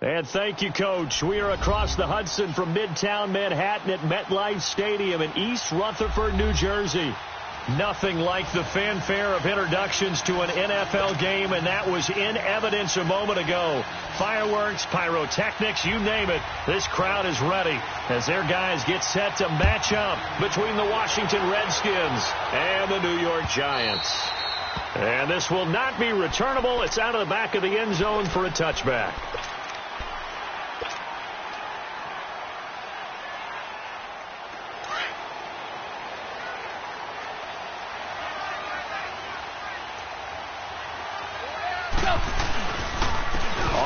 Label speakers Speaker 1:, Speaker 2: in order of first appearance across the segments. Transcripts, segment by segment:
Speaker 1: And thank you, Coach. We are across the Hudson from Midtown Manhattan at MetLife Stadium in East Rutherford, New Jersey. Nothing like the fanfare of introductions to an NFL game, and that was in evidence a moment ago. Fireworks, pyrotechnics, you name it. This crowd is ready as their guys get set to match up between the Washington Redskins and the New York Giants. And this will not be returnable. It's out of the back of the end zone for a touchback.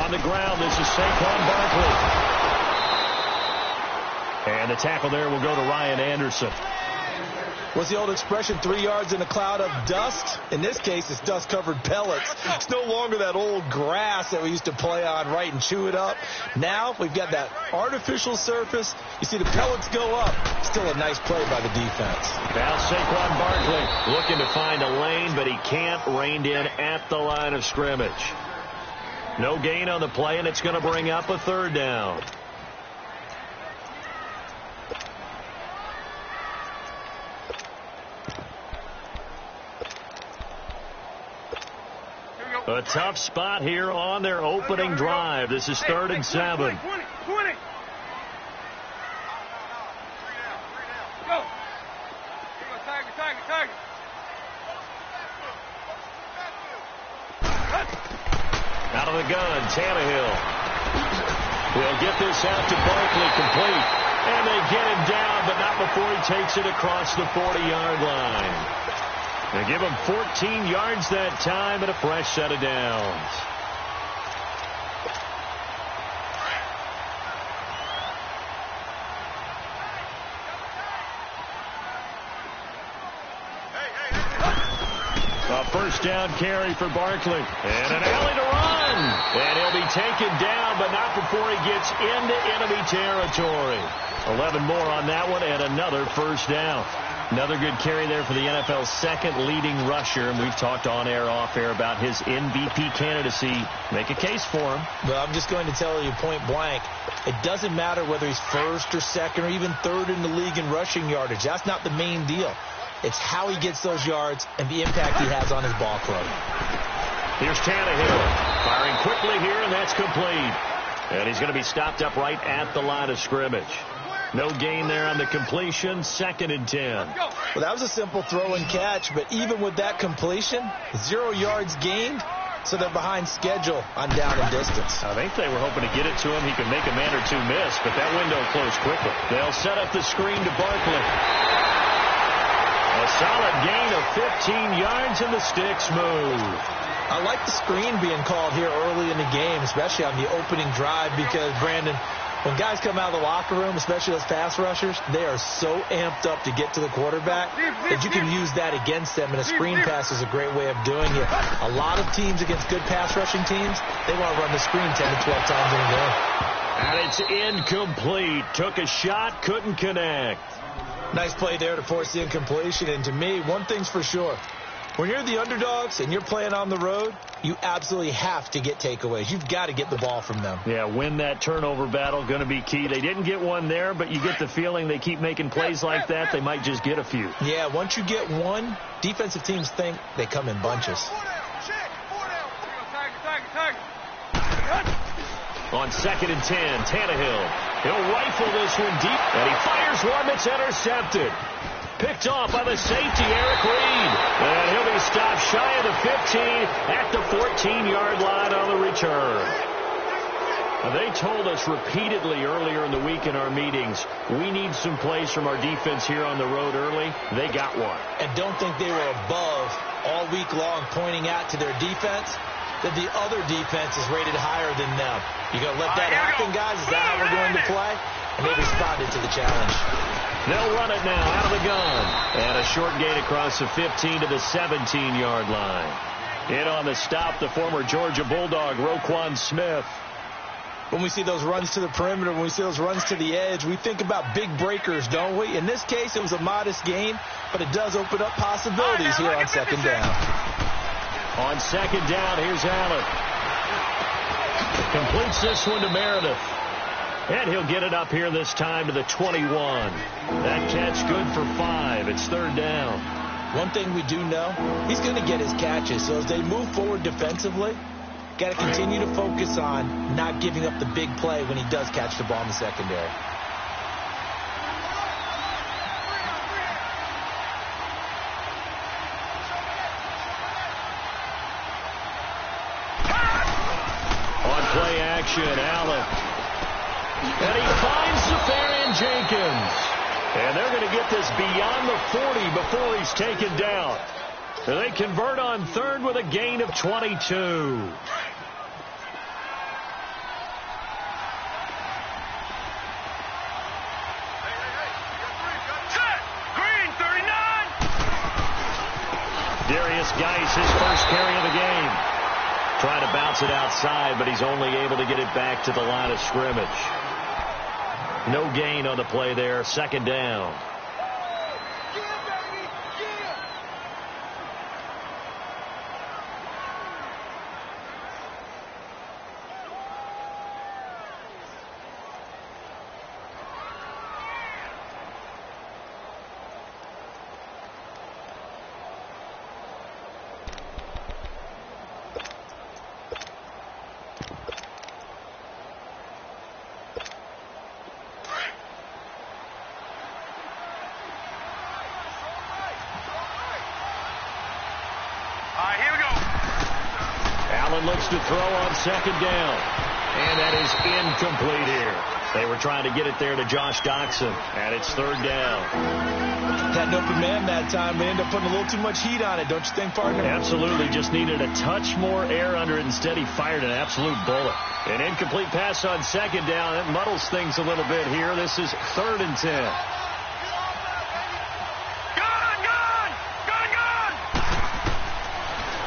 Speaker 1: On the ground, this is Saquon Barkley. And the tackle there will go to Ryan Anderson.
Speaker 2: What's the old expression, 3 yards in a cloud of dust? In this case, it's dust-covered pellets. It's no longer that old grass that we used to play on, right, and chew it up. Now we've got that artificial surface. You see the pellets go up. Still a nice play by the defense.
Speaker 1: Now Saquon Barkley looking to find a lane, but he can't. Reined in at the line of scrimmage. No gain on the play, and it's going to bring up a third down. A tough spot here on their opening drive. This is 3rd and 7.
Speaker 3: 20. Go. Tiger.
Speaker 1: Out of the gun, Tannehill. He'll get this out to Barkley, complete. And they get him down, but not before he takes it across the 40-yard line. They give him 14 yards that time and a fresh set of downs. A first down carry for Barkley. And an alley to run. And he'll be taken down, but not before he gets into enemy territory. 11 more on that one and another first down. Another good carry there for the NFL's second leading rusher. And we've talked on air, off air about his MVP candidacy. Make a case for him.
Speaker 2: Well, I'm just going to tell you point blank. It doesn't matter whether he's first or second or even third in the league in rushing yardage. That's not the main deal. It's how he gets those yards and the impact he has on his ball club.
Speaker 1: Here's Tannehill firing quickly here, and that's complete. And he's going to be stopped up right at the line of scrimmage. No gain there on the completion. 2nd and 10.
Speaker 2: Well, that was a simple throw and catch, but even with that completion, 0 yards gained, so they're behind schedule on down and distance.
Speaker 1: I think they were hoping to get it to him. He could make a man or two miss, but that window closed quickly. They'll set up the screen to Barkley. A solid gain of 15 yards, and the sticks move.
Speaker 2: I like the screen being called here early in the game, especially on the opening drive, because, Brandon, when guys come out of the locker room, especially those pass rushers, they are so amped up to get to the quarterback that you can use that against them, and a screen pass is a great way of doing it. A lot of teams against good pass rushing teams, they want to run the screen 10 to 12 times in a game.
Speaker 1: And it's incomplete. Took a shot, couldn't connect.
Speaker 2: Nice play there to force the incompletion, and to me, one thing's for sure. When you're the underdogs and you're playing on the road, you absolutely have to get takeaways. You've got to get the ball from them.
Speaker 1: Yeah, win that turnover battle, going to be key. They didn't get one there, but you get the feeling they keep making plays like that, they might just get a few.
Speaker 2: Yeah, once you get one, defensive teams think they come in bunches.
Speaker 1: On 2nd and 10, Tannehill. He'll rifle this one deep, and he fires one that's intercepted. Picked off by the safety, Eric Reed. And he'll be stopped shy of the 15 at the 14-yard line on the return. They told us repeatedly earlier in the week in our meetings, we need some plays from our defense here on the road early. They got one.
Speaker 2: And don't think they were above all week long pointing out to their defense that the other defense is rated higher than them. You going to let that happen, guys? Is that how we're going to play? And they responded to the challenge.
Speaker 1: They'll run it now out of the gun. And a short gain across the 15 to the 17-yard line. In on the stop, the former Georgia Bulldog, Roquan Smith.
Speaker 2: When we see those runs to the perimeter, when we see those runs to the edge, we think about big breakers, don't we? In this case, it was a modest gain, but it does open up possibilities here on 2nd down.
Speaker 1: On 2nd down, here's Allen. completes this one to Meredith. And he'll get it up here this time to the 21. That catch good for 5. It's third down.
Speaker 2: One thing we do know, he's going to get his catches. So as they move forward defensively, got to continue to focus on not giving up the big play when he does catch the ball in the secondary.
Speaker 1: On play action, Allen. And he finds Safarian Jenkins. And they're going to get this beyond the 40 before he's taken down. And they convert on third with a gain of 22.
Speaker 3: Green, 39.
Speaker 1: Darius Geis, his first carry of the game. Trying to bounce it outside, but he's only able to get it back to the line of scrimmage. No gain on the play there. Second down. Looks to throw on second down. And that is incomplete here. They were trying to get it there to Josh Doxson. And it's third down.
Speaker 2: Had an open man that time. They ended up putting a little too much heat on it, don't you think, partner?
Speaker 1: Absolutely. Just needed a touch more air under it. Instead, he fired an absolute bullet. An incomplete pass on second down. It muddles things a little bit here. This is 3rd and 10.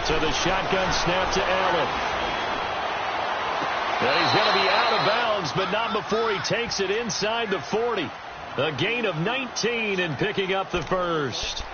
Speaker 1: So the shotgun snap to Allen. And he's going to be out of bounds, but not before he takes it inside the 40. A gain of 19 and picking up the first.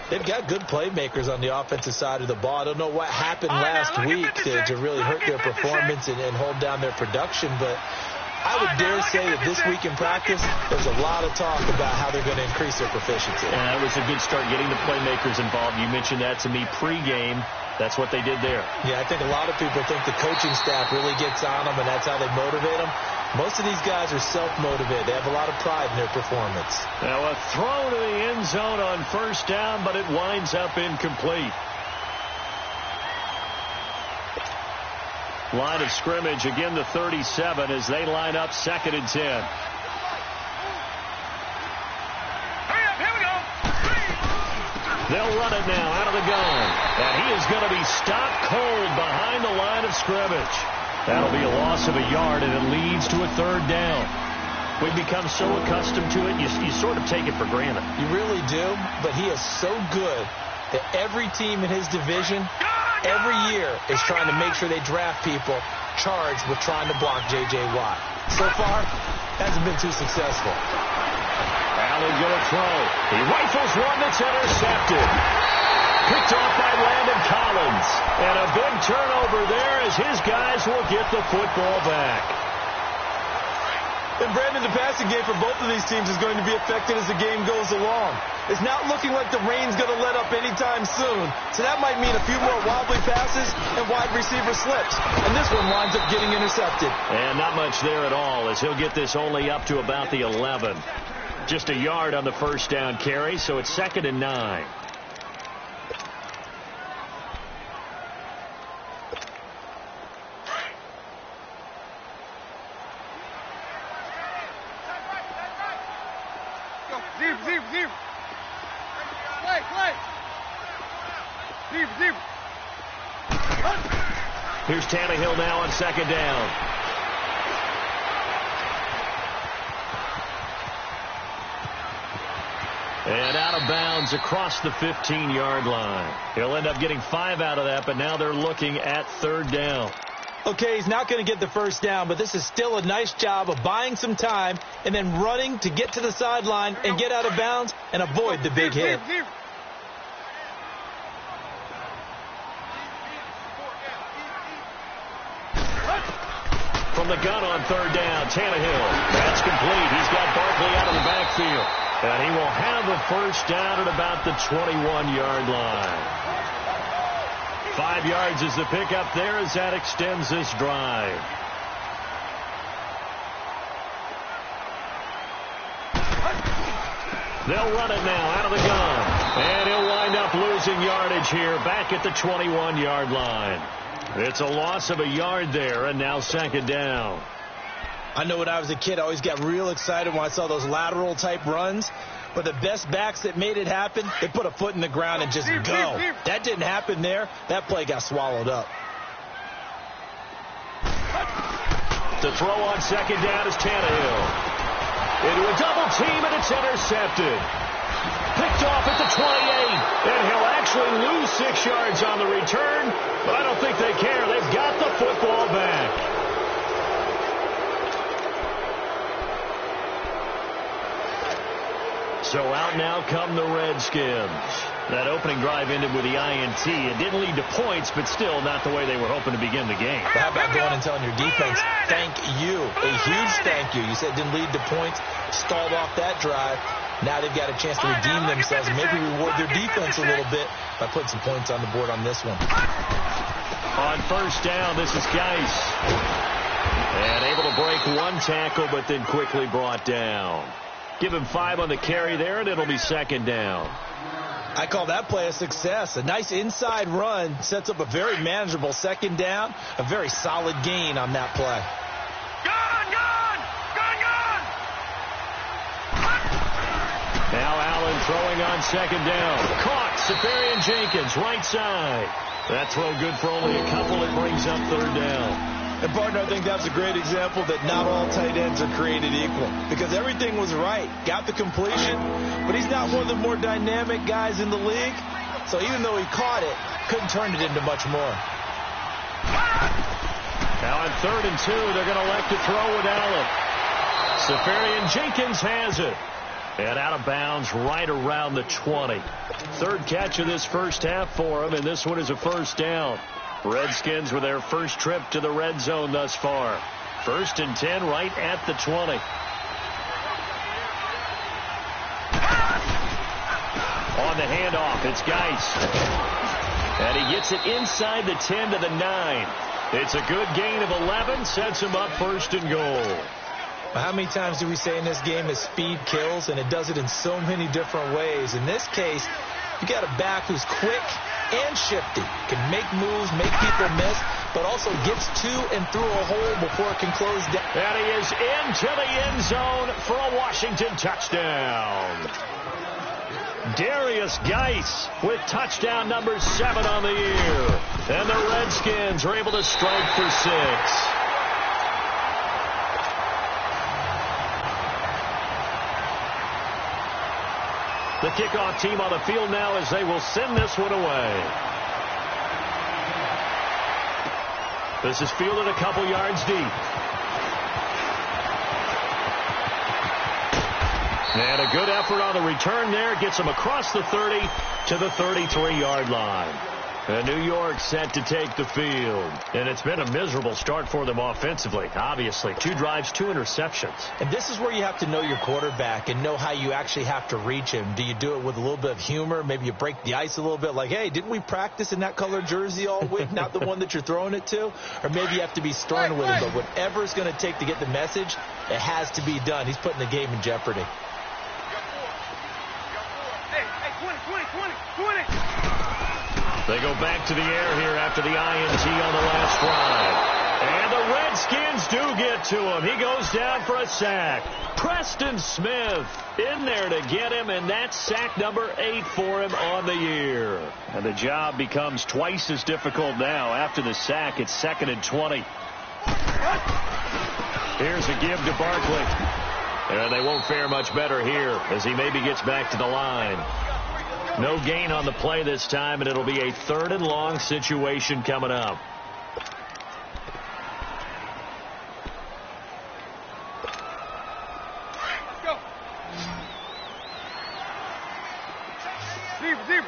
Speaker 2: They've got good playmakers on the offensive side of the ball. I don't know what happened last week to really hurt their performance and hold down their production, but I would dare say that this week in practice, there's a lot of talk about how they're going to increase their proficiency.
Speaker 1: Yeah, it was a good start getting the playmakers involved. You mentioned that to me pregame. That's what they did there.
Speaker 2: Yeah, I think a lot of people think the coaching staff really gets on them, and that's how they motivate them. Most of these guys are self-motivated. They have a lot of pride in their performance.
Speaker 1: Now a throw to the end zone on first down, but it winds up incomplete. Line of scrimmage, again the 37 as they line up 2nd and 10.
Speaker 3: Hurry up, here we go.
Speaker 1: They'll run it now out of the gun. And he is going to be stopped cold behind the line of scrimmage. That'll be a loss of a yard, and it leads to a 3rd down. We've become so accustomed to it, you sort of take it for granted.
Speaker 2: You really do, but he is so good that every team in his division every year is trying to make sure they draft people charged with trying to block J.J. Watt. So far, hasn't been too successful.
Speaker 1: Allen going to throw. He rifles one that's intercepted. Picked off by Landon Collins. And a big turnover there as his guys will get the football back.
Speaker 4: And Brandon, the passing game for both of these teams is going to be affected as the game goes along. It's not looking like the rain's going to let up anytime soon. So that might mean a few more wobbly passes and wide receiver slips. And this one winds up getting intercepted.
Speaker 1: And not much there at all as he'll get this only up to about the 11. Just a yard on the first down carry, so it's 2nd and 9.
Speaker 3: Zip. Play. Zip.
Speaker 1: Here's Tannehill now on 2nd down. And out of bounds across the 15-yard line. He'll end up getting 5 out of that, but now they're looking at 3rd down.
Speaker 2: Okay, he's not going to get the first down, but this is still a nice job of buying some time and then running to get to the sideline and get out of bounds and avoid the big hit.
Speaker 1: From from the gun on third down. Tannehill. That's complete. He's got Barkley out of the backfield. And he will have a first down at about the 21-yard line. 5 yards is the pickup there as that extends this drive. They'll run it now out of the gun. And he'll wind up losing yardage here back at the 21-yard line. It's a loss of a yard there, and now second down.
Speaker 2: I know when I was a kid, I always got real excited when I saw those lateral-type runs. But the best backs that made it happen, they put a foot in the ground and just go. That didn't happen there. That play got swallowed up.
Speaker 1: To throw on second down is Tannehill. Into a double team, and it's intercepted. Picked off at the 28. And he'll actually lose 6 yards on the return. But I don't think they care. They've got the football back. So out now come the Redskins. That opening drive ended with the INT. It didn't lead to points, but still not the way they were hoping to begin the game.
Speaker 2: How about going and telling your defense, thank you, a huge thank you. You said it didn't lead to points, stalled off that drive. Now they've got a chance to redeem themselves and maybe reward their defense a little bit by putting some points on the board on this one.
Speaker 1: On first down, this is Geis. And able to break one tackle, but then quickly brought down. Give him 5 on the carry there, and it'll be second down.
Speaker 2: I call that play a success. A nice inside run sets up a very manageable second down. A very solid gain on that play.
Speaker 1: Now Allen throwing on second down. Caught. Safarian Jenkins, right side. That throw good for only a couple. It brings up third down.
Speaker 2: And, partner, I think that's a great example that not all tight ends are created equal. Because everything was right. Got the completion, but he's not one of the more dynamic guys in the league. So even though he caught it, couldn't turn it into much more.
Speaker 1: Now on 3rd and 2, they're going to elect to throw with Allen. Safarian Jenkins has it. And out of bounds right around the 20. 3rd catch of this first half for him, and this one is a first down. Redskins with their first trip to the red zone thus far. 1st and 10 right at the 20. On the handoff, it's Geis. And he gets it inside the 10 to the 9. It's a good gain of 11, sets him up 1st and goal.
Speaker 2: How many times do we say in this game that speed kills, and it does it in so many different ways? In this case, you got a back who's quick and shifty, can make moves, make people miss, but also gets to and through a hole before it can close down.
Speaker 1: And he is into the end zone for a Washington touchdown. Darius Geis with touchdown number 7 on the year. And the Redskins are able to strike for 6. The kickoff team on the field now as they will send this one away. This is fielded a couple yards deep. And a good effort on the return there. Gets them across the 30 to the 33-yard line. And New York set to take the field. And it's been a miserable start for them offensively, obviously. 2 drives, 2 interceptions.
Speaker 2: And this is where you have to know your quarterback and know how you actually have to reach him. Do you do it with a little bit of humor? Maybe you break the ice a little bit like, hey, didn't we practice in that color jersey all week? Not the one that you're throwing it to? Or maybe you have to be stern with him. But whatever it's going to take to get the message, it has to be done. He's putting the game in jeopardy.
Speaker 1: They go back to the air here after the INT on the last drive. And the Redskins do get to him. He goes down for a sack. Preston Smith in there to get him, and that's sack number 8 for him on the year. And the job becomes twice as difficult now. After the sack, it's 2nd and 20. Here's a give to Barkley. And they won't fare much better here as he maybe gets back to the line. No gain on the play this time, and it'll be a 3rd and long situation coming up.
Speaker 3: Go. Deep.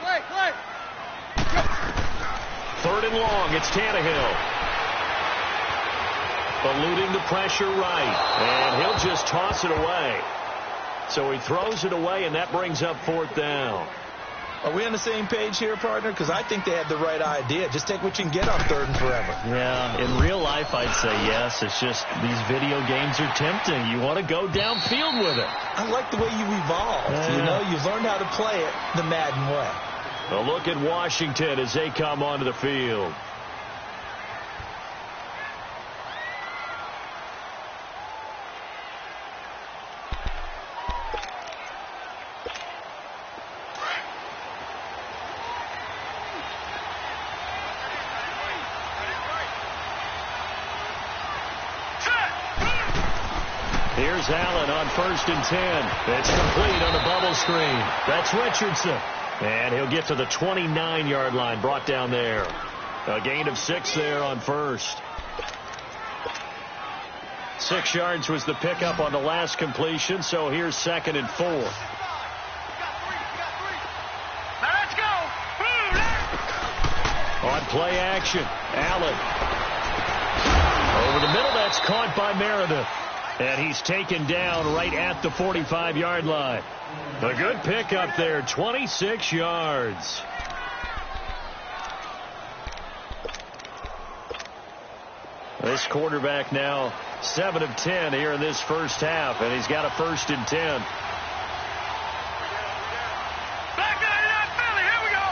Speaker 3: Play.
Speaker 1: 3rd and long, it's Tannehill. eluding the pressure right. And he'll just toss it away. So he throws it away, and that brings up 4th down.
Speaker 2: Are we on the same page here, partner? Because I think they had the right idea. Just take what you can get on 3rd and forever.
Speaker 1: Yeah, in real life, I'd say yes. It's just these video games are tempting. You want to go downfield with it.
Speaker 2: I like the way you evolved.
Speaker 1: Yeah.
Speaker 2: You know, you've learned how to play it the Madden way.
Speaker 1: A look at Washington as they come onto the field. Here's Allen on 1st and 10. It's complete on the bubble screen. That's Richardson. And he'll get to the 29-yard line, brought down there. A gain of 6 there on 1st. 6 yards was the pickup on the last completion, so here's 2nd and 4.
Speaker 3: Now let's go.
Speaker 1: On play action, Allen. Over the middle, that's caught by Meredith. And he's taken down right at the 45-yard line. A good pickup there, 26 yards. This quarterback now 7 of 10 here in this first half, and he's got a 1st and 10.
Speaker 3: Back to Philly. Here we go.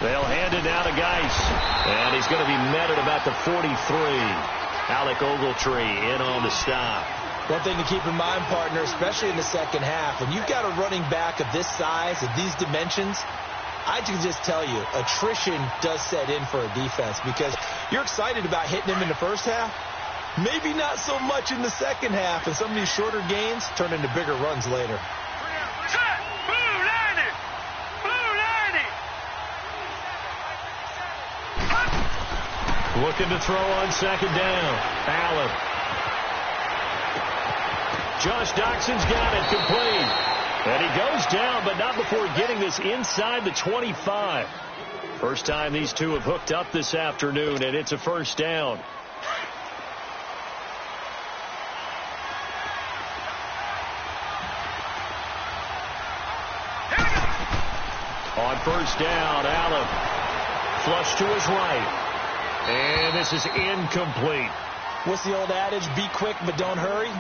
Speaker 1: They'll hand it down to Geis, and he's going to be met at about the 43. Alec Ogletree in on the stop.
Speaker 2: One thing to keep in mind, partner, especially in the second half, when you've got a running back of this size, of these dimensions, I can just tell you, attrition does set in for a defense because you're excited about hitting him in the first half. Maybe not so much in the second half, and some of these shorter gains turn into bigger runs later.
Speaker 3: Set. Blue 90. Blue 90.
Speaker 1: Looking to throw on 2nd down. Allen. Josh Doxson's got it complete. And he goes down, but not before getting this inside the 25. First time these two have hooked up this afternoon, and it's a 1st down. On 1st down, Allen. Flush to his right. And this is incomplete.
Speaker 2: What's the old adage? Be quick, but don't hurry.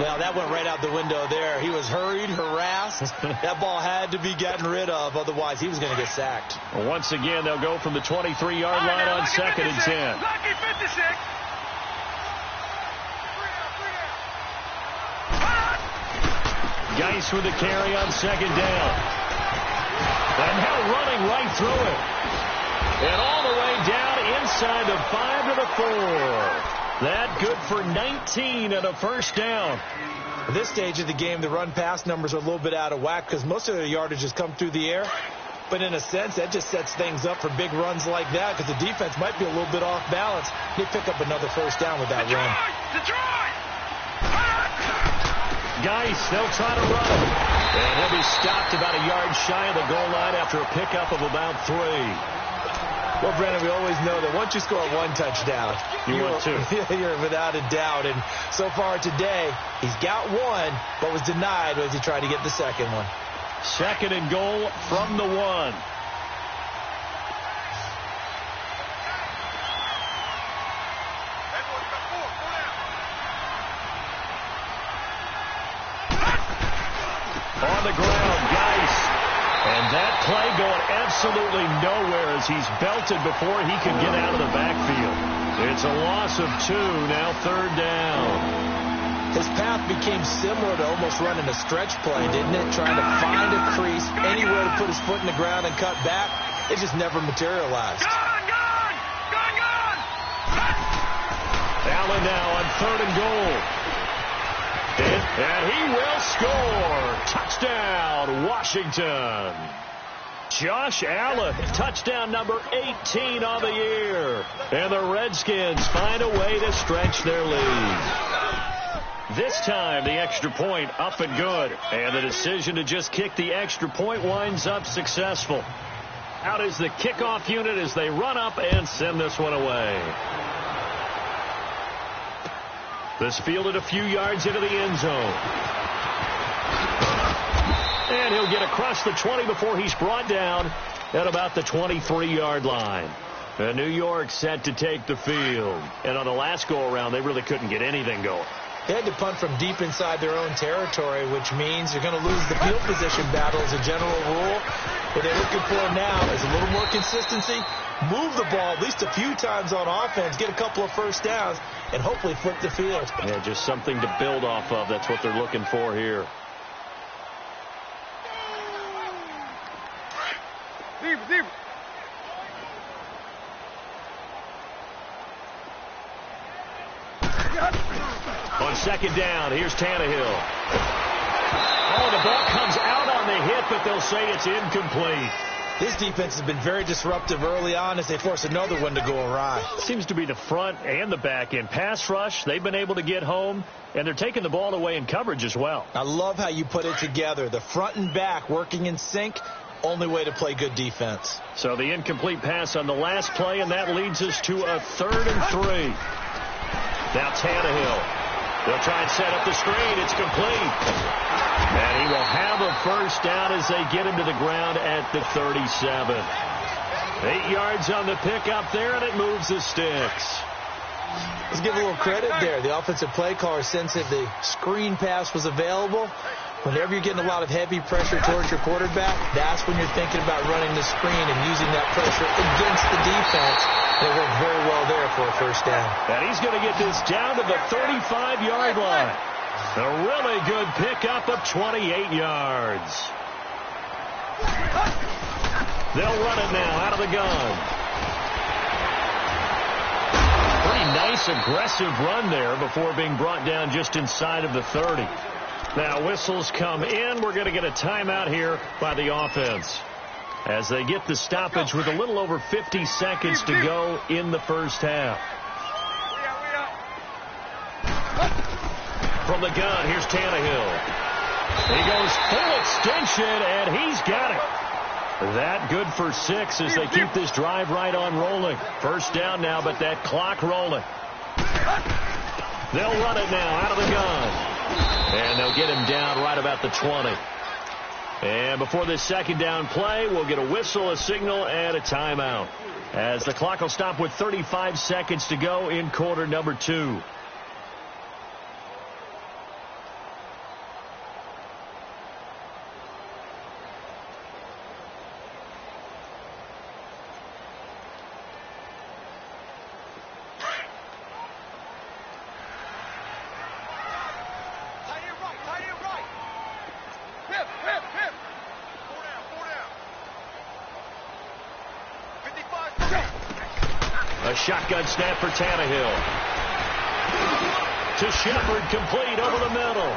Speaker 2: Well, that went right out the window there. He was hurried, harassed. That ball had to be gotten rid of. Otherwise, he was going to get sacked.
Speaker 1: Once again, they'll go from the 23-yard line on 2nd and 10.
Speaker 3: Lucky 56.
Speaker 1: Geis with the carry on 2nd down. And now running right through it. And all the way down inside the 5 to the 4. That good for 19 and a 1st down.
Speaker 2: At this stage of the game, the run-pass numbers are a little bit out of whack because most of their yardage has come through the air. But in a sense, that just sets things up for big runs like that because the defense might be a little bit off balance. They pick up another 1st down with that run.
Speaker 1: Geis, they'll try to run him. And he'll be stopped about a yard shy of the goal line after a pickup of about 3.
Speaker 2: Well, Brandon, we always know that once you score 1 touchdown,
Speaker 1: want 2.
Speaker 2: You're without a doubt. And so far today, he's got 1, but was denied as he tried to get the second one.
Speaker 1: 2nd and goal from the 1. On the ground, Geis. And that play going absolutely nowhere as he's belted before he can get out of the backfield. It's a loss of 2, now 3rd down.
Speaker 2: His path became similar to almost running a stretch play, didn't it? Trying to find a crease, anywhere to put his foot in the ground and cut back. It just never materialized.
Speaker 3: Gone!
Speaker 1: Allen now on 3rd and goal. And he will score. Touchdown, Washington. Josh Allen, touchdown number 18 on the year. And the Redskins find a way to stretch their lead. This time, the extra point up and good. And the decision to just kick the extra point winds up successful. Out is the kickoff unit as they run up and send this one away. This fielded a few yards into the end zone. And he'll get across the 20 before he's brought down at about the 23-yard line. And New York set to take the field. And on the last go-around, they really couldn't get anything going.
Speaker 2: They had to punt from deep inside their own territory, which means you're going to lose the field position battle as a general rule. What they're looking for now is a little more consistency, move the ball at least a few times on offense, get a couple of first downs, and hopefully flip the field.
Speaker 1: Yeah, just something to build off of. That's what they're looking for here.
Speaker 3: Deep.
Speaker 1: On second down, here's Tannehill. Oh, the ball comes out on the hit, but they'll say it's incomplete.
Speaker 2: This defense has been very disruptive early on as they force another one to go awry.
Speaker 1: Seems to be the front and the back end. Pass rush, they've been able to get home, and they're taking the ball away in coverage as well.
Speaker 2: I love how you put it together. The front and back working in sync, only way to play good defense.
Speaker 1: So the incomplete pass on the last play, and that leads us to a 3rd and 3. Now Tannehill. They'll try and set up the screen. It's complete. And he will have a first down as they get him to the ground at the 37. 8 yards on the pickup there, and it moves the sticks.
Speaker 2: Let's give a little credit there. The offensive play caller sensed that the screen pass was available. Whenever you're getting a lot of heavy pressure towards your quarterback, that's when you're thinking about running the screen and using that pressure against the defense. It worked very well there for a first down.
Speaker 1: And he's going to get this down to the 35-yard line. A really good pickup of 28 yards. They'll run it now out of the gun. Pretty nice, aggressive run there before being brought down just inside of the 30. Now whistles come in. We're going to get a timeout here by the offense as they get the stoppage with a little over 50 seconds to go in the first half. From the gun, here's Tannehill. He goes full extension, and he's got it. That good for 6 as they keep this drive right on rolling. First down now, but that clock rolling. They'll run it now out of the gun. And they'll get him down right about the 20. And before this second down play, we'll get a whistle, a signal, and a timeout, as the clock will stop with 35 seconds to go in quarter number 2. Shotgun snap for Tannehill. To Shepard, complete over the middle.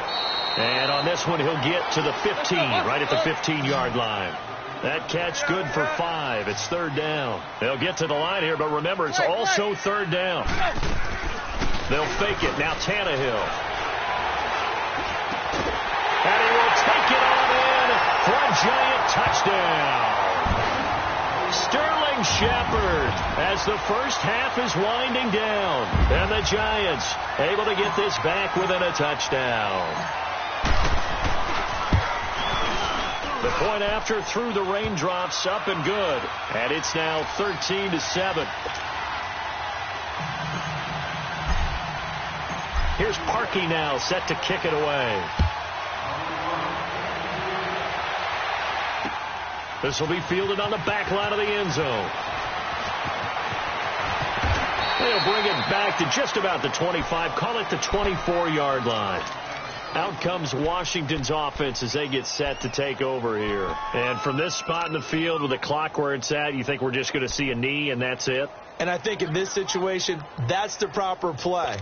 Speaker 1: And on this one, he'll get to the 15, right at the 15-yard line. That catch good for 5. It's 3rd down. They'll get to the line here, but remember, it's also 3rd down. They'll fake it. Now Tannehill. And he will take it on in for a giant touchdown. Sterling Shepard as the first half is winding down. And the Giants able to get this back within a touchdown. The point after through the raindrops, up and good. And it's now 13-7. Here's Parkey now set to kick it away. This will be fielded on the back line of the end zone. They'll bring it back to just about the 25. Call it the 24-yard line. Out comes Washington's offense as they get set to take over here. And from this spot in the field with the clock where it's at, you think we're just going to see a knee and that's it?
Speaker 2: And I think in this situation, that's the proper play.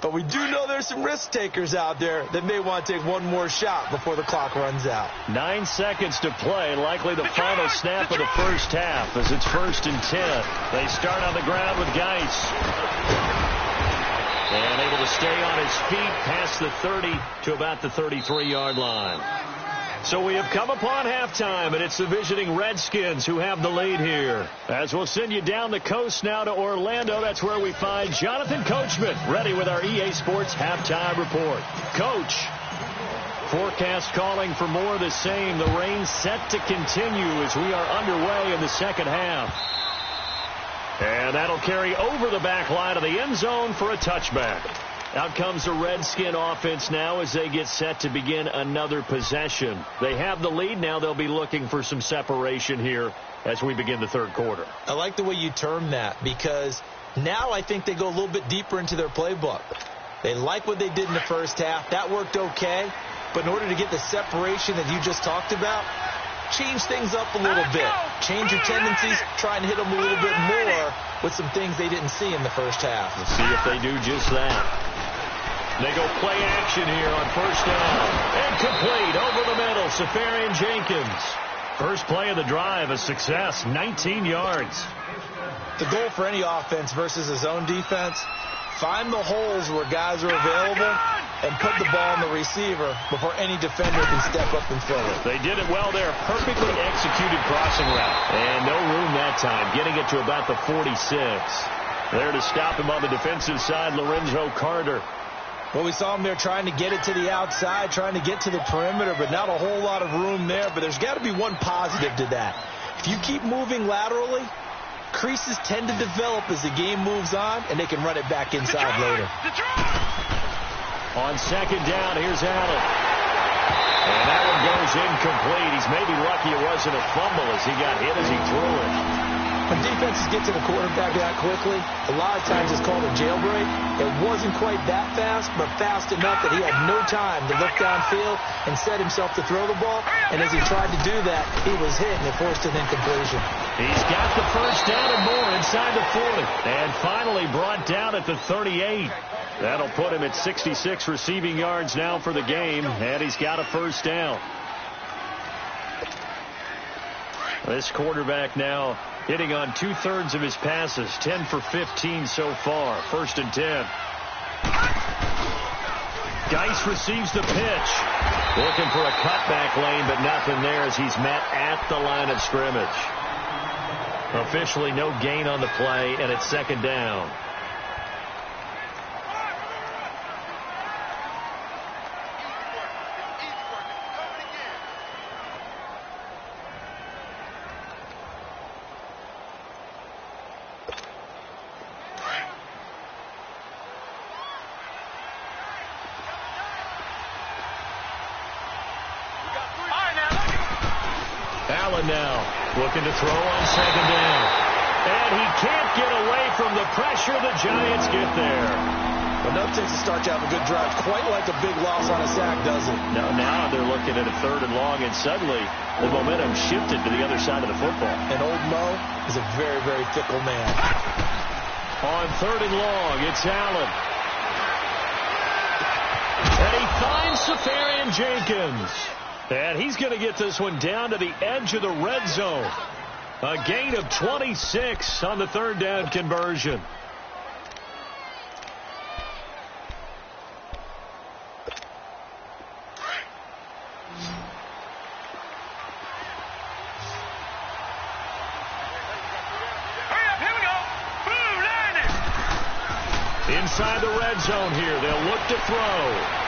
Speaker 2: But we do know there's some risk takers out there that may want to take one more shot before the clock runs out.
Speaker 1: 9 seconds to play, likely the final snap of the first half as it's 1st and 10. They start on the ground with Geis. And able to stay on his feet past the 30 to about the 33-yard line. So we have come upon halftime, and it's the visiting Redskins who have the lead here. As we'll send you down the coast now to Orlando, that's where we find Jonathan Coachman, ready with our EA Sports halftime report. Coach, forecast calling for more of the same. The rain set to continue as we are underway in the second half. And that'll carry over the back line of the end zone for a touchback. Out comes the Redskin offense now as they get set to begin another possession. They have the lead now. They'll be looking for some separation here as we begin the third quarter.
Speaker 2: I like the way you term that because now I think they go a little bit deeper into their playbook. They like what they did in the first half. That worked okay. But in order to get the separation that you just talked about, change things up a little bit. Change your tendencies. Try and hit them a little bit more with some things they didn't see in the first half.
Speaker 1: Let's see if they do just that. They go play action here on first down. Incomplete over the middle. Safarian Jenkins. First play of the drive, a success, 19 yards.
Speaker 2: The goal for any offense versus his own defense, find the holes where guys are available and put the ball on the receiver before any defender can step up and fill it.
Speaker 1: They did it well there. Perfectly executed crossing route. And no room that time, getting it to about the 46. There to stop him on the defensive side, Lorenzo Carter.
Speaker 2: Well, we saw him there trying to get it to the outside, trying to get to the perimeter, but not a whole lot of room there. But there's got to be one positive to that. If you keep moving laterally, creases tend to develop as the game moves on, and they can run it back inside later.
Speaker 1: On second down, here's Allen. And that one goes incomplete. He's maybe lucky it wasn't a fumble as he got hit as he threw it.
Speaker 2: When defenses get to the quarterback that quickly, a lot of times it's called a jailbreak. It wasn't quite that fast, but fast enough that he had no time to look downfield and set himself to throw the ball. And as he tried to do that, he was hit and it forced an incompletion.
Speaker 1: He's got the first down and more inside the 40. And finally brought down at the 38. That'll put him at 66 receiving yards now for the game. And he's got a first down. This quarterback now hitting on 2/3 of his passes, 10 for 15 so far. First and 10. Geis receives the pitch. Looking for a cutback lane, but nothing there as he's met at the line of scrimmage. Officially no gain on the play, and it's second down. Now looking to throw on second down. And he can't get away from the pressure. The Giants get there.
Speaker 2: Enough takes to start to have a good drive. Quite like a big loss on a sack, does it?
Speaker 1: Now they're looking at a third and long, and suddenly the momentum shifted to the other side of the football.
Speaker 2: And old Mo is a very, very fickle man.
Speaker 1: On third and long, it's Allen. And he finds Safarian Jenkins. And he's going to get this one down to the edge of the red zone. A gain of 26 on the third down conversion. Inside the red zone here, they'll look to throw.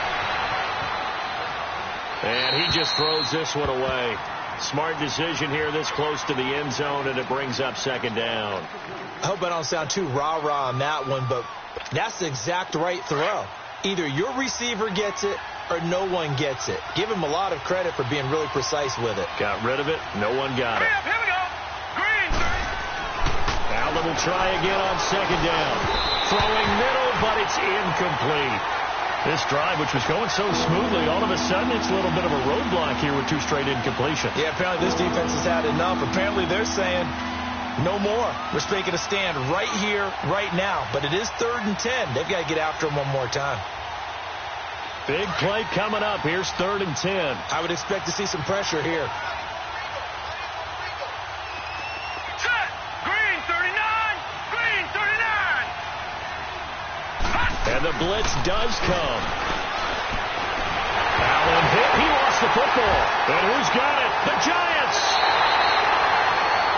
Speaker 1: And he just throws this one away. Smart decision here this close to the end zone, and it brings up second down.
Speaker 2: I hope I don't sound too rah-rah on that one, but that's the exact right throw. Either your receiver gets it or no one gets it. Give him a lot of credit for being really precise with it.
Speaker 1: Got rid of it. No one got it.
Speaker 3: Here we go. Green.
Speaker 1: Allen will try again on second down. Throwing middle, but it's incomplete. This drive, which was going so smoothly, all of a sudden it's a little bit of a roadblock here with two straight incompletions.
Speaker 2: Yeah, apparently this defense has had enough. Apparently they're saying no more. We're making a stand right here, right now. But it is 3rd and 10. They've got to get after him one more time.
Speaker 1: Big play coming up. Here's 3rd and 10.
Speaker 2: I would expect to see some pressure here.
Speaker 3: Set. Green 39. Green 39.
Speaker 1: And the blitz does come. Allen hit. He lost the football. And who's got it? The Giants.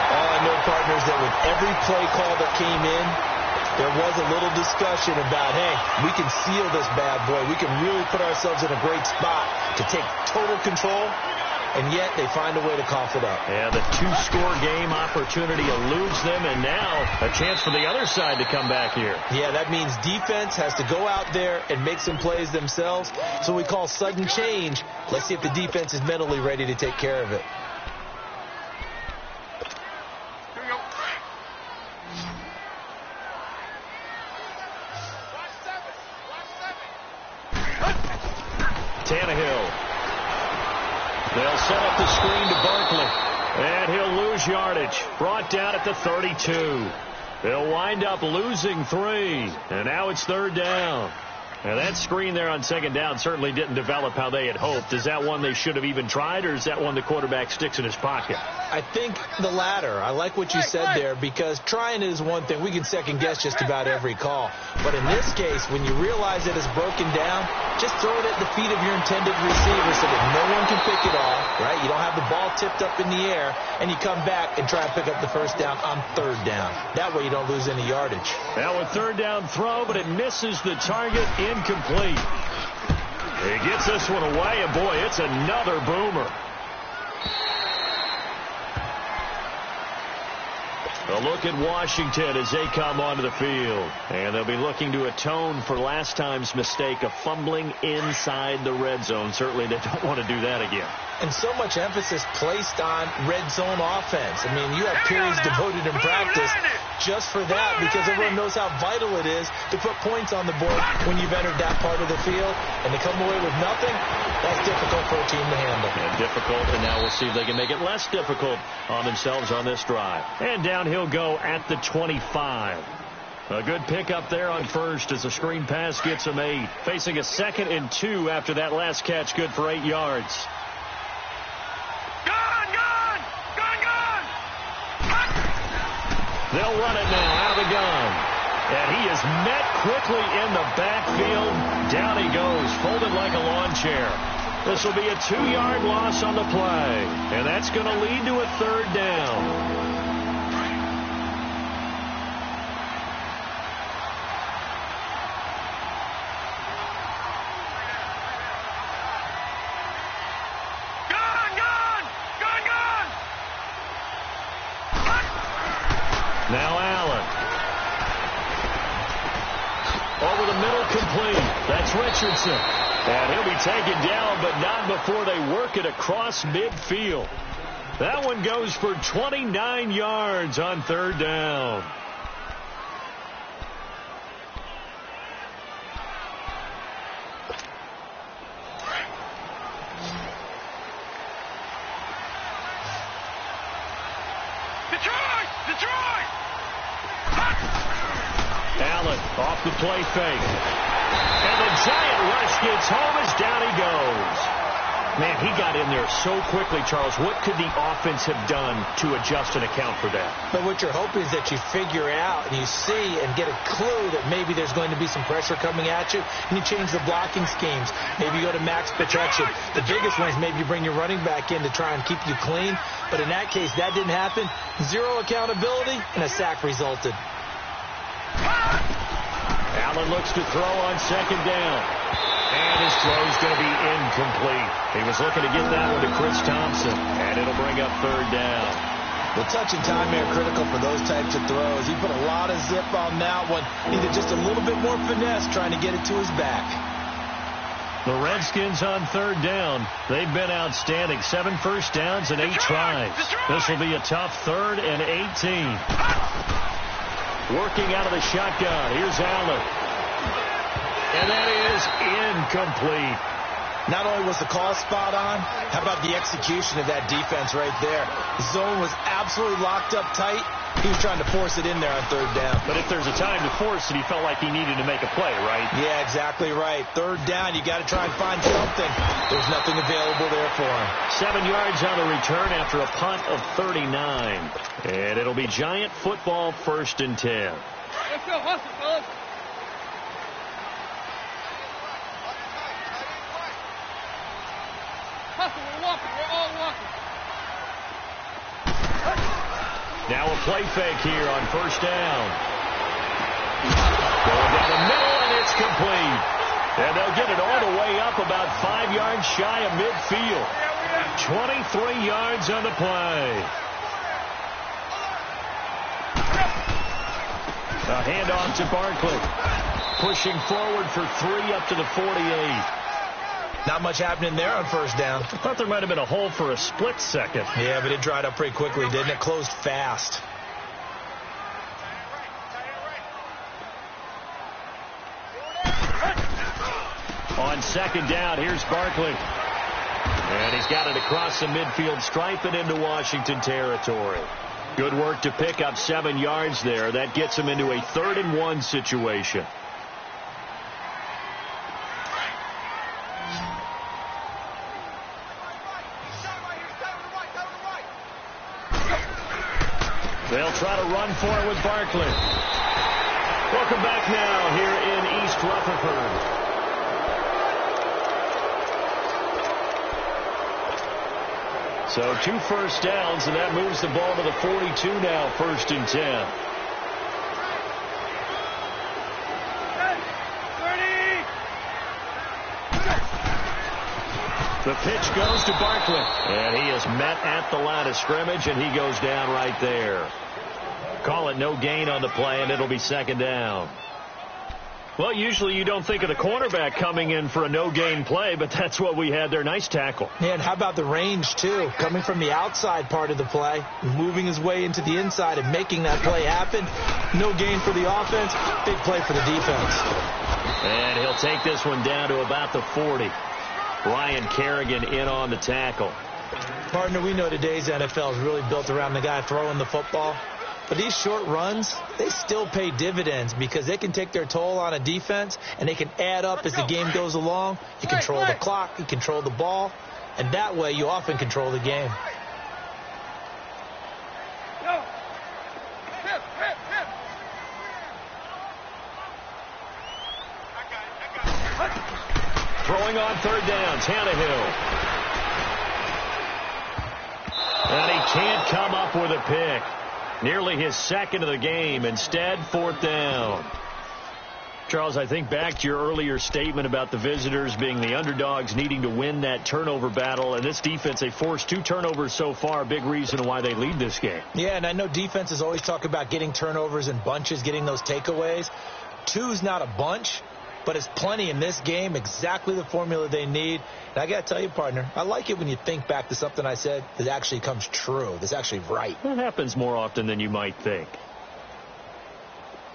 Speaker 2: All I know, partners, that with every play call that came in, there was a little discussion about, hey, we can seal this bad boy. We can really put ourselves in a great spot to take total control, and yet they find a way to cough it up.
Speaker 1: Yeah, the two-score game opportunity eludes them, and now a chance for the other side to come back here.
Speaker 2: Yeah, that means defense has to go out there and make some plays themselves. So we call sudden change. Let's see if the defense is mentally ready to take care of it.
Speaker 1: Tannehill. They'll set up the screen to Barkley. And he'll lose yardage. Brought down at the 32. They'll wind up losing 3. And now it's 3rd down. And that screen there on 2nd down certainly didn't develop how they had hoped. Is that one they should have even tried, or is that one the quarterback sticks in his pocket?
Speaker 2: I think the latter. I like what you said there, because trying is one thing. We can second-guess just about every call. But in this case, when you realize that it's broken down, just throw it at the feet of your intended receiver so that no one can pick it off, right? You don't have the ball tipped up in the air, and you come back and try and pick up the 1st down on 3rd down. That way you don't lose any yardage.
Speaker 1: Now a 3rd down throw, but it misses the target. Incomplete. He gets this one away, and boy, it's another boomer. A look at Washington as they come onto the field. And they'll be looking to atone for last time's mistake of fumbling inside the red zone. Certainly they don't want to do that again.
Speaker 2: And so much emphasis placed on red zone offense. I mean, you have periods devoted in practice just for that, because everyone knows how vital it is to put points on the board when you've entered that part of the field. And to come away with nothing, that's difficult for a team to handle.
Speaker 1: And difficult, and now we'll see if they can make it less difficult on themselves on this drive. And down he'll go at the 25. A good pickup there on first as the screen pass gets him 8. Facing a 2nd and 2 after that last catch, good for 8 yards. They'll run it now out of the gun. And he is met quickly in the backfield. Down he goes, folded like a lawn chair. This will be a 2-yard loss on the play. And that's going to lead to a 3rd down. Now Allen. Over the middle, complete. That's Richardson. And he'll be taken down, but not before they work it across midfield. That one goes for 29 yards on 3rd down. Allen off the play fake. And the giant rush gets home as down he goes. Man, he got in there so quickly, Charles. What could the offense have done to adjust and account for that?
Speaker 2: But what you're hoping is that you figure out and you see and get a clue that maybe there's going to be some pressure coming at you, and you change the blocking schemes. Maybe you go to max protection. The biggest one is maybe you bring your running back in to try and keep you clean. But in that case, that didn't happen. 0 accountability, and a sack resulted.
Speaker 1: Allen looks to throw on 2nd down. And his throw's going to be incomplete. He was looking to get that one to Chris Thompson. And it'll bring up 3rd down.
Speaker 2: The touch and time are critical for those types of throws. He put a lot of zip on that one. Needed just a little bit more finesse trying to get it to his back.
Speaker 1: The Redskins on 3rd down. They've been outstanding. 7 first downs and 8 tries. This will be a tough 3rd and 18. Working out of the shotgun. Here's Allen. And that is incomplete.
Speaker 2: Not only was the call spot on, how about the execution of that defense right there? The zone was absolutely locked up tight. He was trying to force it in there on 3rd down.
Speaker 1: But if there's a time to force it, he felt like he needed to make a play, right?
Speaker 2: Yeah, exactly right. 3rd down, you got to try and find something. There's nothing available there for him.
Speaker 1: 7 yards on the return after a punt of 39. And it'll be Giant football 1st and 10.
Speaker 3: Let's go, hustle, fellas. hustle. We're walking. We're all walking.
Speaker 1: Now a play fake here on first down. Going down the middle, and it's complete. And they'll get it all the way up about 5 yards shy of midfield. 23 yards on the play. A handoff to Barkley. Pushing forward for 3 up to the 48.
Speaker 2: Not much happening there on first down.
Speaker 1: I thought there might have been a hole for a split second.
Speaker 2: Yeah, but it dried up pretty quickly, didn't it? Closed fast.
Speaker 1: On second down, here's Barkley. And he's got it across the midfield stripe and into Washington territory. Good work to pick up 7 yards there. That gets him into a 3rd and 1 situation. They'll try to run for it with Barkley. Welcome back now here in East Rutherford. So 2 first downs, and that moves the ball to the 42 now, 1st and 10. The pitch goes to Barkley, and he is met at the line of scrimmage, and he goes down right there. Call it no gain on the play, and it'll be 2nd down. Well, usually you don't think of the cornerback coming in for a no-gain play, but that's what we had there. Nice tackle.
Speaker 2: Yeah, and how about the range, too? Coming from the outside part of the play, moving his way into the inside and making that play happen. No gain for the offense, big play for the defense.
Speaker 1: And he'll take this one down to about the 40. Ryan Kerrigan in on the tackle.
Speaker 2: Partner, we know today's NFL is really built around the guy throwing the football. But these short runs, they still pay dividends because they can take their toll on a defense, and they can add up as the game goes along. You control the clock, you control the ball, and that way you often control the game.
Speaker 1: Throwing on 3rd down, Tannehill. And he can't come up with a pick. Nearly his 2nd of the game. Instead, 4th down. Charles, I think back to your earlier statement about the visitors being the underdogs needing to win that turnover battle. And this defense, they forced 2 turnovers so far. Big reason why they lead this game.
Speaker 2: Yeah, and I know defenses always talk about getting turnovers in bunches, getting those takeaways. 2's not a bunch, but it's plenty in this game, exactly the formula they need. And I got to tell you, partner, I like it when you think back to something I said that actually comes true, that's actually right.
Speaker 1: It happens more often than you might think.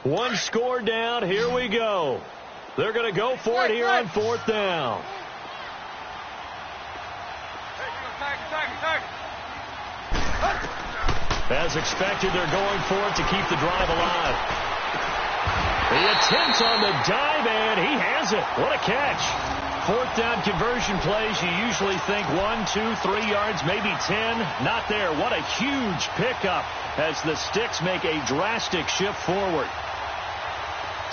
Speaker 1: 1 score down, here we go. They're going to go for it here on 4th down. As expected, they're going for it to keep the drive alive. The attempt on the dive, and he has it. What a catch. 4th down conversion plays, you usually think 1, 2, 3 yards, maybe 10. Not there. What a huge pickup as the Sticks make a drastic shift forward.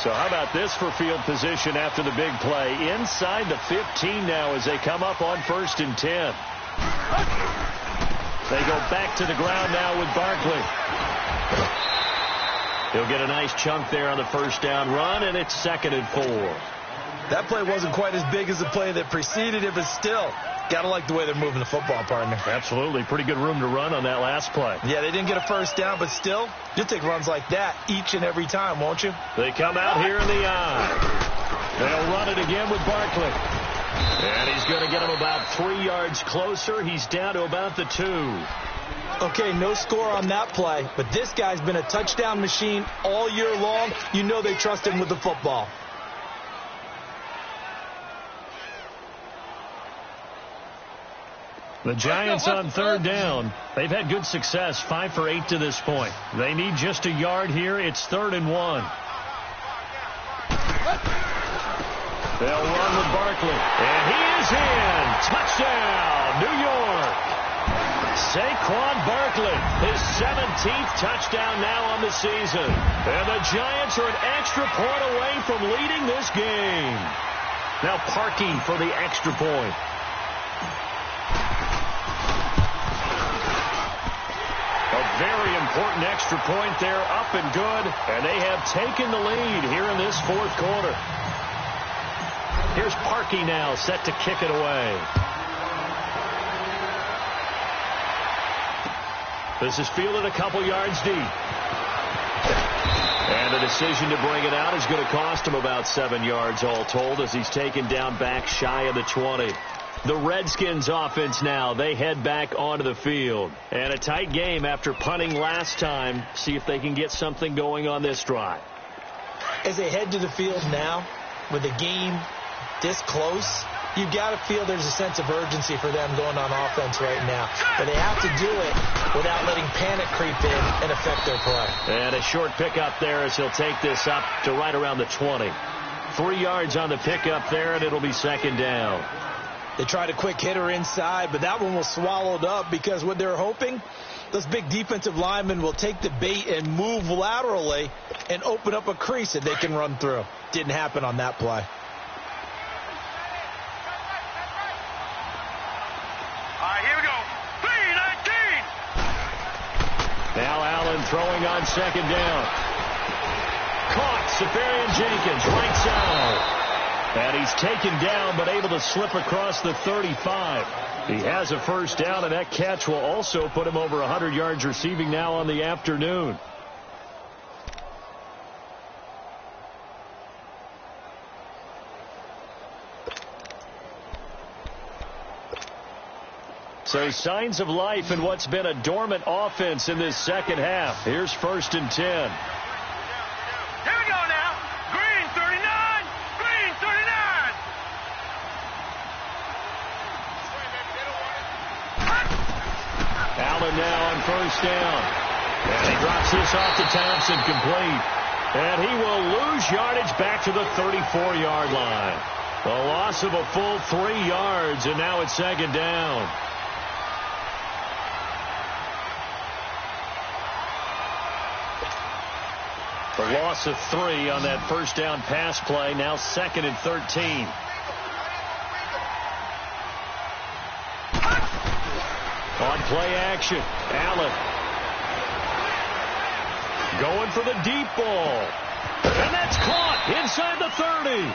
Speaker 1: So how about this for field position after the big play? Inside the 15 now as they come up on 1st and 10. They go back to the ground now with Barkley. He'll get a nice chunk there on the 1st down run, and it's 2nd and 4.
Speaker 4: That play wasn't quite as big as the play that preceded it, but still, got to like the way they're moving the football, partner.
Speaker 1: Absolutely. Pretty good room to run on that last play.
Speaker 4: Yeah, they didn't get a 1st down, but still, you'll take runs like that each and every time, won't you?
Speaker 1: They come out here in the eye. They'll run it again with Barkley. And he's going to get him about 3 yards closer. He's down to about the 2.
Speaker 2: Okay, no score on that play, but this guy's been a touchdown machine all year long. You know they trust him with the football.
Speaker 1: The Giants on 3rd down. They've had good success, 5 for 8 to this point. They need just a yard here. It's 3rd and 1. They'll run with Barkley. And he is in. Touchdown, New York. Saquon Barkley, his 17th touchdown now on the season. And the Giants are an extra point away from leading this game. Now parking for the extra point. very important extra point there, up and good, and they have taken the lead here in this fourth quarter. Here's Parkey now, set to kick it away. This is fielded a couple yards deep. And the decision to bring it out is going to cost him about 7 yards all told as he's taken down back shy of the 20. The Redskins offense now, they head back onto the field. And a tight game after punting last time. See if they can get something going on this drive.
Speaker 2: As they head to the field now, with the game this close, you've got to feel there's a sense of urgency for them going on offense right now. But they have to do it without letting panic creep in and affect their play.
Speaker 1: And a short pickup there as he'll take this up to right around the 20. 3 yards on the pickup there, and it'll be second down.
Speaker 2: They tried a quick hitter inside, but that one was swallowed up because what they're hoping, those big defensive linemen will take the bait and move laterally and open up a crease that they can run through. Didn't happen on that play.
Speaker 1: Now Allen throwing on second down. Caught, Safarian Jenkins, right side. And he's taken down, but able to slip across the 35. He has a first down, and that catch will also put him over 100 yards receiving now on the afternoon. So signs of life in what's been a dormant offense in this second half. Here's 1st and 10.
Speaker 3: Here we go now. Green 39. Green 39.
Speaker 1: Allen now on first down. And he drops this off to Thompson, complete. And he will lose yardage back to the 34-yard line. A loss of a full 3 yards, and now it's second down. The loss of 3 on that first down pass play. Now 2nd and 13. On play action, Allen. Going for the deep ball. And that's caught inside the 30.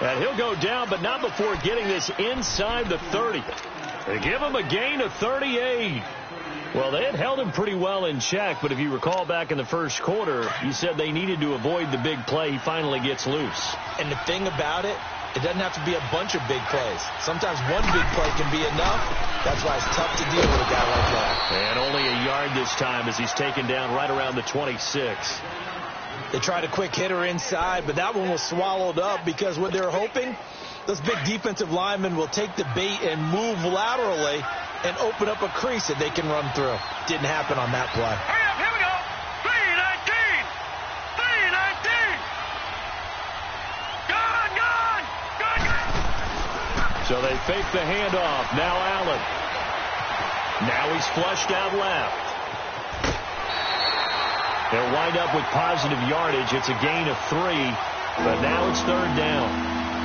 Speaker 1: And he'll go down, but not before getting this inside the 30. They give him a gain of 38. Well, they had held him pretty well in check, but if you recall back in the first quarter, you said they needed to avoid the big play. He finally gets loose.
Speaker 2: And the thing about it, it doesn't have to be a bunch of big plays. Sometimes one big play can be enough. That's why it's tough to deal with a guy like that.
Speaker 1: And only a yard this time as he's taken down right around the 26.
Speaker 2: They tried a quick hitter inside, but that one was swallowed up because what they're hoping, those big defensive linemen will take the bait and move laterally and open up a crease that they can run through. Didn't happen on that play.
Speaker 3: Hurry up, here we go. 319. 319. Gone.
Speaker 1: So they fake the handoff. Now Allen. Now he's flushed out left. They'll wind up with positive yardage. It's a gain of 3, but now it's third down.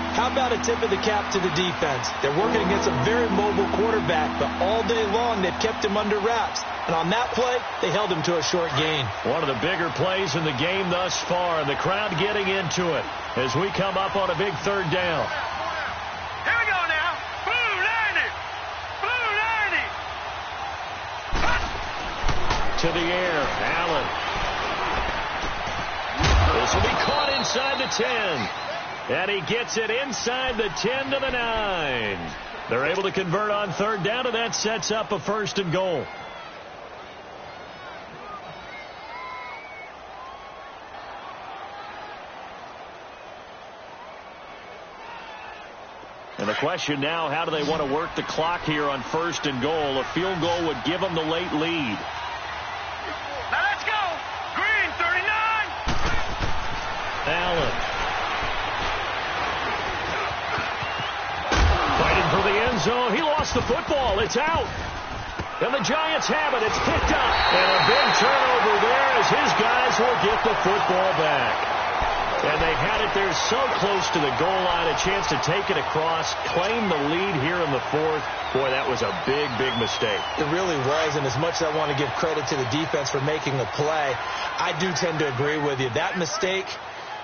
Speaker 2: How about a tip of the cap to the defense? They're working against a very mobile quarterback, but all day long they've kept him under wraps. And on that play, they held him to a short gain. One
Speaker 1: of the bigger plays in the game thus far, and the crowd getting into it as we come up on a big third down.
Speaker 3: Here we go now. Blue 90. Blue 90.
Speaker 1: To the air, Allen. This will be caught inside the 10. And he gets it inside the 10 to the 9. They're able to convert on third down, and that sets up a 1st and goal. And the question now, how do they want to work the clock here on 1st and goal? A field goal would give them the late lead.
Speaker 3: Now let's go. Green 39.
Speaker 1: Allen. Fighting for the end zone. He lost the football. It's out. And the Giants have it. It's picked up. And a big turnover there as his guys will get the football back. And they had it there so close to the goal line, a chance to take it across, claim the lead here in the fourth. Boy, that was a big, big mistake.
Speaker 2: It really was, and as much as I want to give credit to the defense for making the play, I do tend to agree with you. That mistake,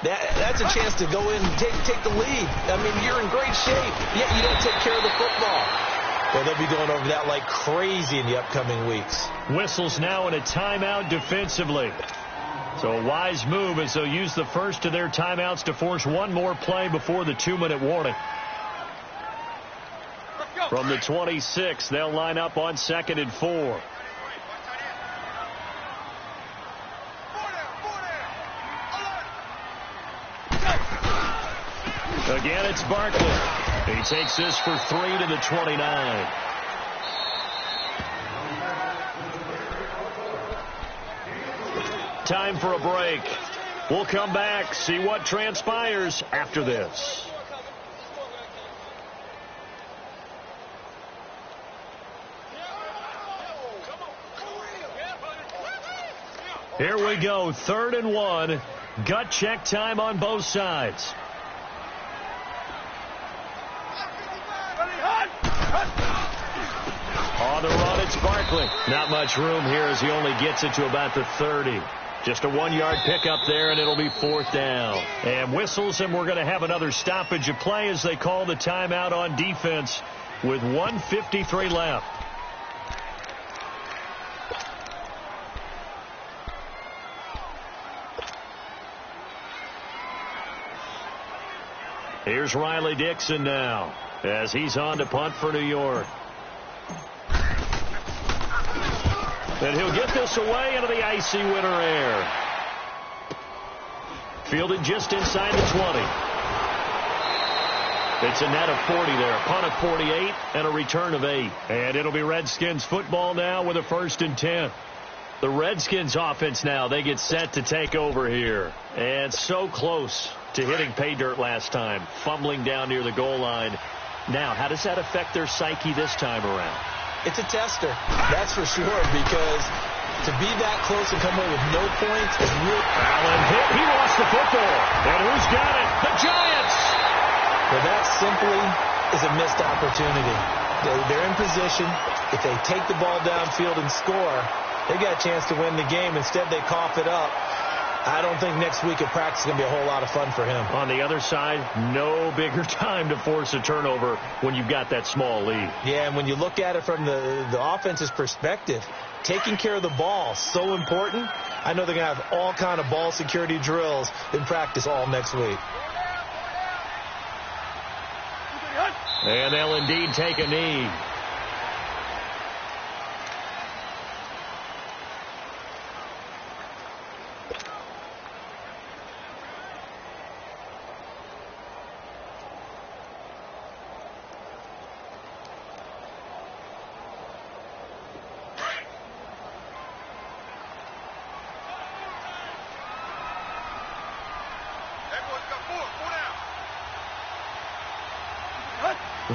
Speaker 2: that's a chance to go in and take the lead. I mean, you're in great shape, yet you don't take care of the football. Well, they'll be going over that like crazy in the upcoming weeks.
Speaker 1: Whistles now in a timeout defensively. So a wise move as they'll use the first of their timeouts to force one more play before the 2-minute warning. From the 26, they'll line up on 2nd and 4. Again, it's Barkley. He takes this for 3 to the 29. Time for a break. We'll come back, see what transpires after this. Here we go, 3rd and 1. Gut check time on both sides. On the run, it's Barkley. Not much room here as he only gets it to about the 30. Just a 1-yard pickup there, and it'll be 4th down. And whistles, and we're going to have another stoppage of play as they call the timeout on defense with 1:53 left. Here's Riley Dixon now as he's on to punt for New York. And he'll get this away into the icy winter air. Fielded just inside the 20. It's a net of 40 there. A punt of 48 and a return of 8. And it'll be Redskins football now with a 1st and 10. The Redskins offense now, they get set to take over here. And so close to hitting pay dirt last time. Fumbling down near the goal line. Now, how does that affect their psyche this time around?
Speaker 2: It's a tester, that's for sure, because to be that close and come away with no points is really...
Speaker 1: Allen hit. He lost the football. And who's got it? The Giants!
Speaker 2: Well, that simply is a missed opportunity. They're in position. If they take the ball downfield and score, they got a chance to win the game. Instead, they cough it up. I don't think next week at practice is going to be a whole lot of fun for him.
Speaker 1: On the other side, no bigger time to force a turnover when you've got that small lead.
Speaker 2: Yeah, and when you look at it from the offense's perspective, taking care of the ball, so important. I know they're going to have all kind of ball security drills in practice all next week.
Speaker 1: And they'll indeed take a knee.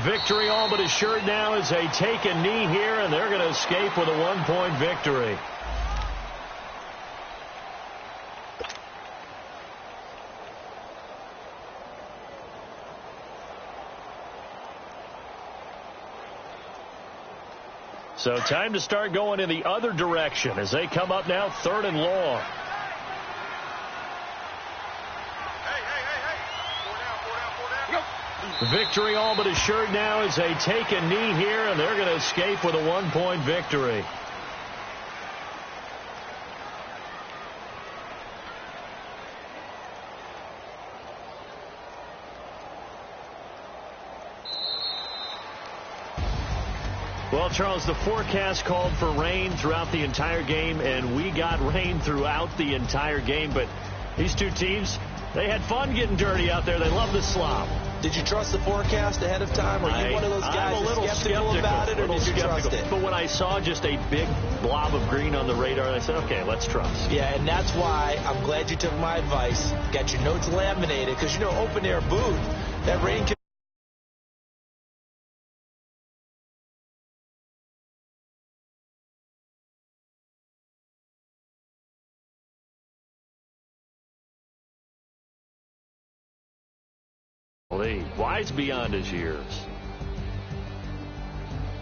Speaker 1: Victory all but assured now as they take a knee here, and they're going to escape with a 1-point victory. So time to start going in the other direction as they come up now 3rd and long. Victory all but assured now as they take a knee here, and they're going to escape with a 1-point victory. Well, Charles, the forecast called for rain throughout the entire game, and we got rain throughout the entire game. But these two teams, they had fun getting dirty out there. They love the slop.
Speaker 2: Did you trust the forecast ahead of time? Are you one of those guys
Speaker 1: I'm a little
Speaker 2: skeptical about it, or did you trust it?
Speaker 1: But when I saw just a big blob of green on the radar, I said, okay, let's trust.
Speaker 2: Yeah, and that's why I'm glad you took my advice. Got your notes laminated, because, you know, open-air booth, that rain can
Speaker 1: Golly, wise beyond his years.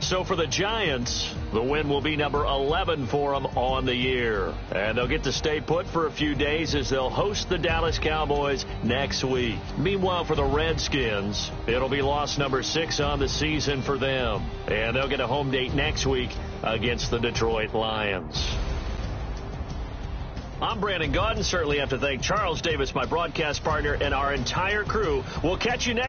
Speaker 1: So for the Giants, the win will be number 11 for them on the year. And they'll get to stay put for a few days as they'll host the Dallas Cowboys next week. Meanwhile, for the Redskins, it'll be loss number 6 on the season for them. And they'll get a home date next week against the Detroit Lions. I'm Brandon Gaudin. Certainly have to thank Charles Davis, my broadcast partner, and our entire crew. We'll catch you next